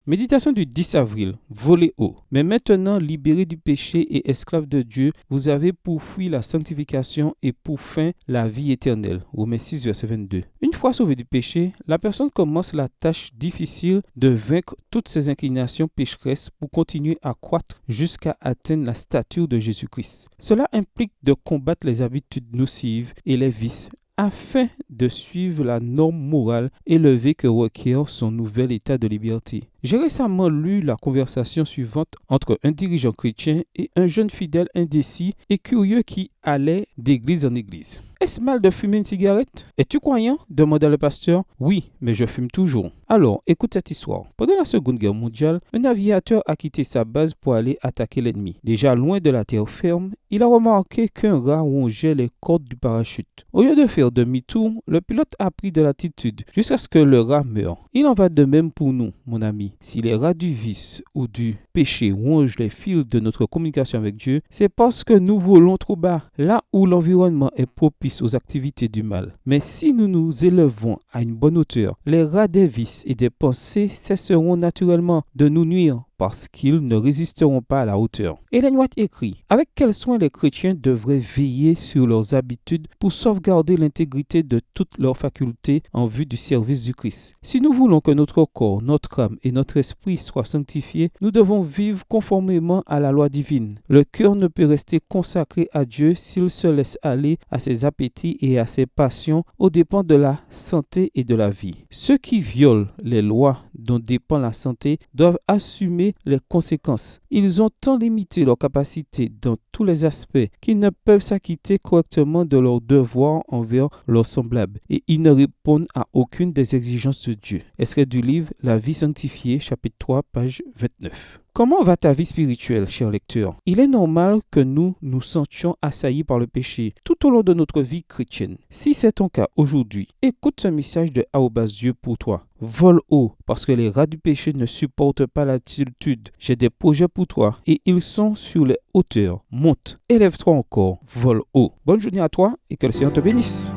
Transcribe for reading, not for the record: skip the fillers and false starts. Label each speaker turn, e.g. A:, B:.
A: Méditation du 10 avril, volet haut. Mais maintenant, libérés du péché et esclaves de Dieu, vous avez pour fruit la sanctification et pour fin la vie éternelle. Romains 6, verset 22. Une fois sauvé du péché, la personne commence la tâche difficile de vaincre toutes ses inclinations pécheresses pour continuer à croître jusqu'à atteindre la stature de Jésus-Christ. Cela implique de combattre les habitudes nocives et les vices afin de suivre la norme morale élevée que requiert son nouvel état de liberté. J'ai récemment lu la conversation suivante entre un dirigeant chrétien et un jeune fidèle indécis et curieux qui allait d'église en église. Est-ce mal de fumer une cigarette? Es-tu croyant? Demanda le pasteur. Oui, mais je fume toujours. Alors, écoute cette histoire. Pendant la Seconde Guerre mondiale, un aviateur a quitté sa base pour aller attaquer l'ennemi. Déjà loin de la terre ferme, il a remarqué qu'un rat rongeait les cordes du parachute. Au lieu de faire demi-tour, le pilote a pris de l'altitude jusqu'à ce que le rat meure. Il en va de même pour nous, mon ami. Si les rats du vice ou du péché rongent les fils de notre communication avec Dieu, c'est parce que nous volons trop bas, là où l'environnement est propice aux activités du mal. Mais si nous nous élevons à une bonne hauteur, les rats des vices et des pensées cesseront naturellement de nous nuire parce qu'ils ne résisteront pas à la hauteur. Ellen White écrit: avec quel soin les chrétiens devraient veiller sur leurs habitudes pour sauvegarder l'intégrité de toutes leurs facultés en vue du service du Christ. Si nous voulons que notre corps, notre âme et notre esprit soient sanctifiés, nous devons vivre conformément à la loi divine. Le cœur ne peut rester consacré à Dieu s'il se laisse aller à ses appétits et à ses passions aux dépens de la santé et de la vie. Ceux qui violent les lois dont dépend la santé doivent assumer les conséquences. Ils ont tant limité leurs capacités dans tous les aspects qu'ils ne peuvent s'acquitter correctement de leurs devoirs envers leurs semblables et ils ne répondent à aucune des exigences de Dieu. Extrait du livre La vie sanctifiée, chapitre 3, page 29. Comment va ta vie spirituelle, cher lecteur? Il est normal que nous nous sentions assaillis par le péché tout au long de notre vie chrétienne. Si c'est ton cas aujourd'hui, écoute ce message de Dieu pour toi. Vole haut, parce que les rats du péché ne supportent pas l'altitude. J'ai des projets pour toi et ils sont sur les hauteurs. Monte, élève-toi encore, vole haut. Bonne journée à toi et que le Seigneur te bénisse.